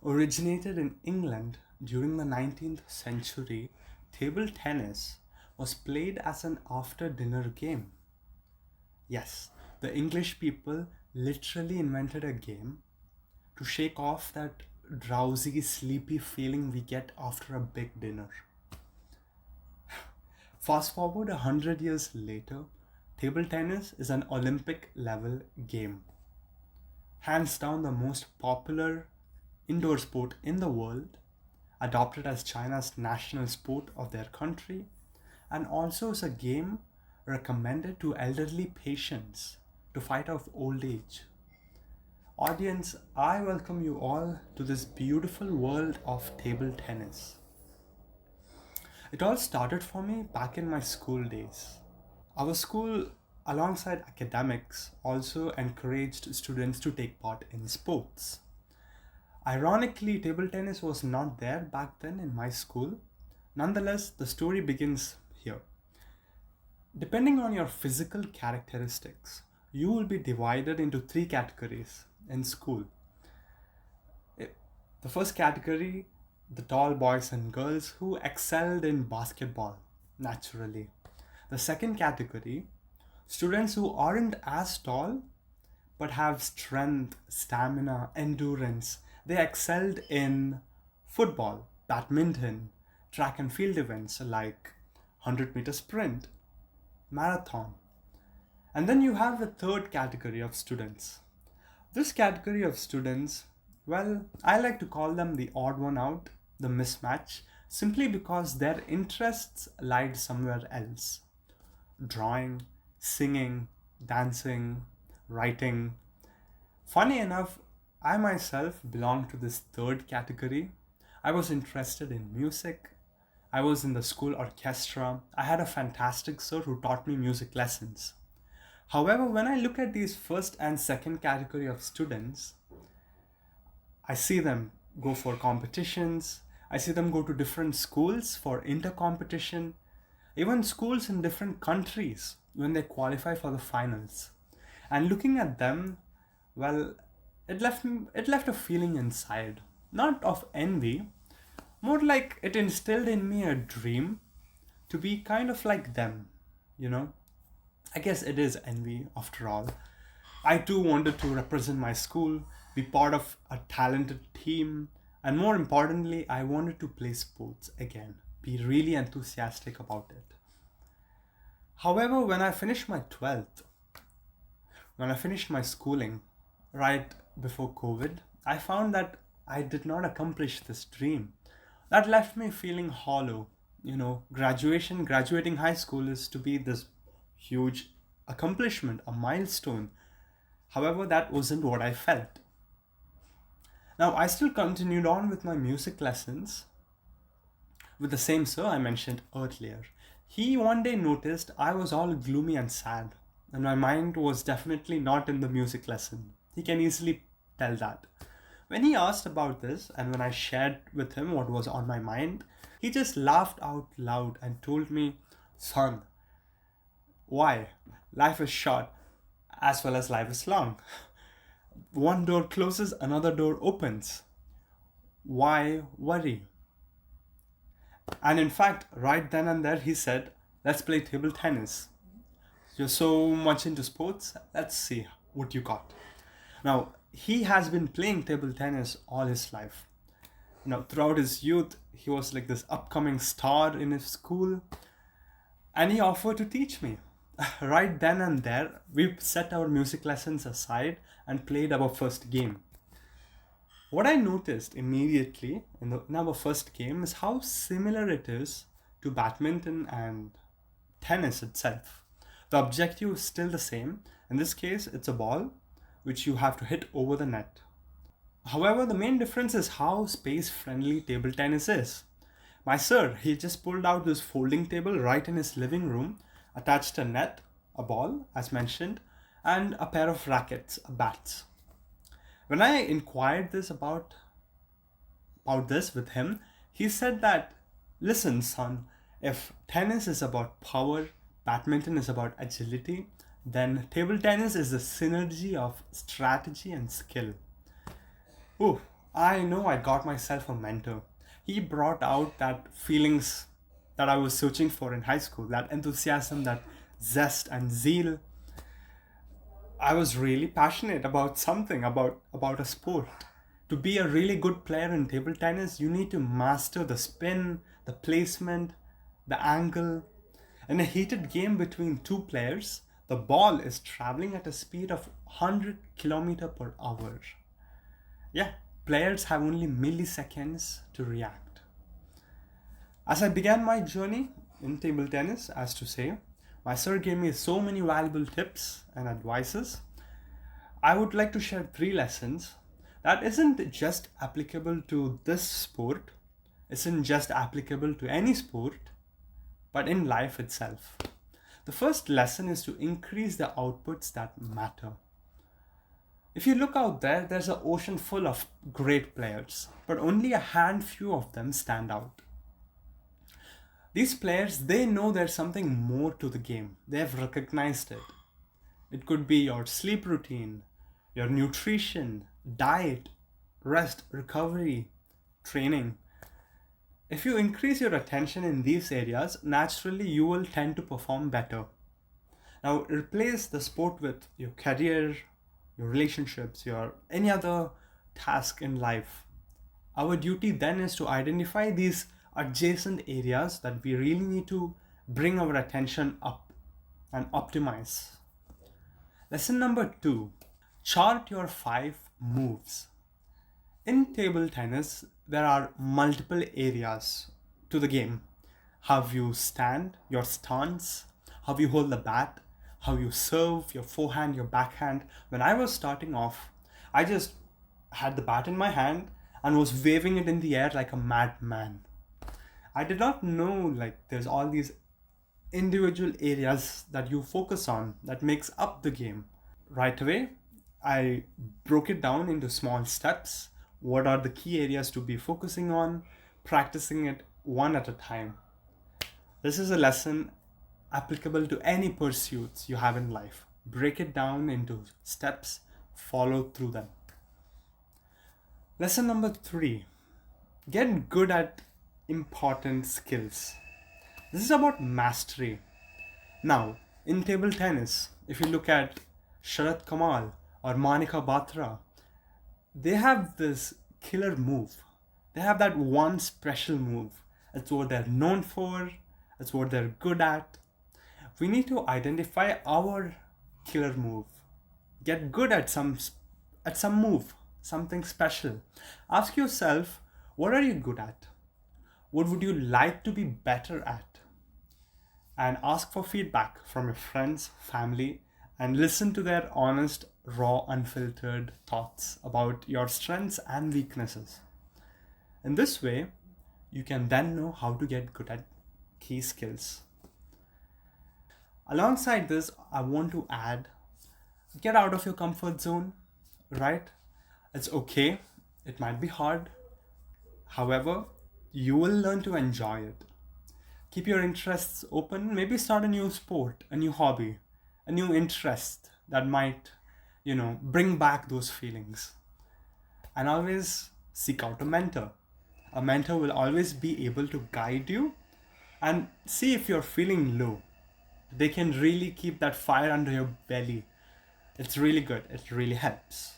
Originated in England during the 19th century, table tennis was played as an after dinner game. Yes, the English people literally invented a game to shake off that drowsy, sleepy feeling we get after a big dinner. Fast forward 100 years later, table tennis is an Olympic level game. Hands down the most popular indoor sport in the world, adopted as China's national sport of their country, and also is a game recommended to elderly patients to fight off old age. Audience, I welcome you all to this beautiful world of table tennis. It all started for me back in my school days. Our school, alongside academics, also encouraged students to take part in sports. Ironically, table tennis was not there back then in my school. Nonetheless, the story begins here. Depending on your physical characteristics, you will be divided into three categories in school. The first category, the tall boys and girls who excelled in basketball, naturally. The second category, students who aren't as tall but have strength, stamina, endurance. They excelled in football, badminton, track and field events like 100-meter sprint, marathon. And then you have the third category of students. This category of students, well, I like to call them the odd one out, the mismatch, simply because their interests lied somewhere else. Drawing, singing, dancing, writing. Funny enough, I myself belong to this third category. I was interested in music. I was in the school orchestra. I had a fantastic sir who taught me music lessons. However, when I look at these first and second category of students, I see them go for competitions. I see them go to different schools for inter competition, even schools in different countries when they qualify for the finals. And looking at them, well, it left a feeling inside, not of envy, more like it instilled in me a dream to be kind of like them, you know. I guess it is envy after all. I too wanted to represent my school, be part of a talented team, and more importantly, I wanted to play sports again, be really enthusiastic about it. However, when I finished my schooling right before COVID, I found that I did not accomplish this dream. That left me feeling hollow. Graduating high school is to be this huge accomplishment, a milestone. However, that wasn't what I felt. Now, I still continued on with my music lessons with the same sir I mentioned earlier. He one day noticed I was all gloomy and sad, and my mind was definitely not in the music lesson. He can easily tell that. When he asked about this, and when I shared with him what was on my mind, he just laughed out loud and told me, "Son, why? Life is short as well as life is long. One door closes, another door opens. Why worry?" And in fact, right then and there, he said, "Let's play table tennis. You're so much into sports, let's see what you got." Now, he has been playing table tennis all his life. Throughout his youth, he was like this upcoming star in his school, and he offered to teach me. Right then and there, we set our music lessons aside and played our first game. What I noticed immediately in our first game is how similar it is to badminton and tennis itself. The objective is still the same. In this case, it's a ball which you have to hit over the net. However, the main difference is how space friendly table tennis is. My sir, he just pulled out this folding table right in his living room, attached a net, a ball, as mentioned, and a pair of rackets, bats. When I inquired about this with him, he said that, "Listen, son, if tennis is about power, badminton is about agility, then table tennis is the synergy of strategy and skill." Oh, I know I got myself a mentor. He brought out that feelings that I was searching for in high school, that enthusiasm, that zest and zeal. I was really passionate about something, about a sport. To be a really good player in table tennis, you need to master the spin, the placement, the angle. In a heated game between two players, the ball is traveling at a speed of 100 kilometer per hour. Yeah, players have only milliseconds to react. As I began my journey in table tennis, as to say, my sir gave me so many valuable tips and advices. I would like to share three lessons that isn't just applicable to this sport, isn't just applicable to any sport, but in life itself. The first lesson is to increase the outputs that matter. If you look out there, there's an ocean full of great players, but only a handful of them stand out. These players, they know there's something more to the game. They have recognized it. It could be your sleep routine, your nutrition, diet, rest, recovery, training. If you increase your attention in these areas, naturally you will tend to perform better. Now replace the sport with your career, your relationships, your any other task in life. Our duty then is to identify these adjacent areas that we really need to bring our attention up and optimize. Lesson number 2, chart your 5 moves. In table tennis, there are multiple areas to the game. How you stand, your stance, how you hold the bat, how you serve, your forehand, your backhand. When I was starting off, I just had the bat in my hand and was waving it in the air like a madman. I did not know like there's all these individual areas that you focus on that makes up the game. Right away, I broke it down into small steps. What are the key areas to be focusing on? Practicing it one at a time. This is a lesson applicable to any pursuits you have in life. Break it down into steps, follow through them. Lesson number 3, get good at important skills. This is about mastery. Now, in table tennis, if you look at Sharat Kamal or Manika Batra, they have this killer move. They have that one special move. It's what they're known for, it's what they're good at. We need to identify our killer move. Get good at some move, something special. Ask yourself, what are you good at? What would you like to be better at? And ask for feedback from your friends, family, and listen to their honest, raw, unfiltered thoughts about your strengths and weaknesses. In this way, you can then know how to get good at key skills. Alongside this, I want to add, get out of your comfort zone, right? It's okay, it might be hard. However, you will learn to enjoy it. Keep your interests open, maybe start a new sport, a new hobby, a new interest that might, bring back those feelings. And always seek out a mentor. A mentor will always be able to guide you and see if you're feeling low. They can really keep that fire under your belly. It's really good, it really helps.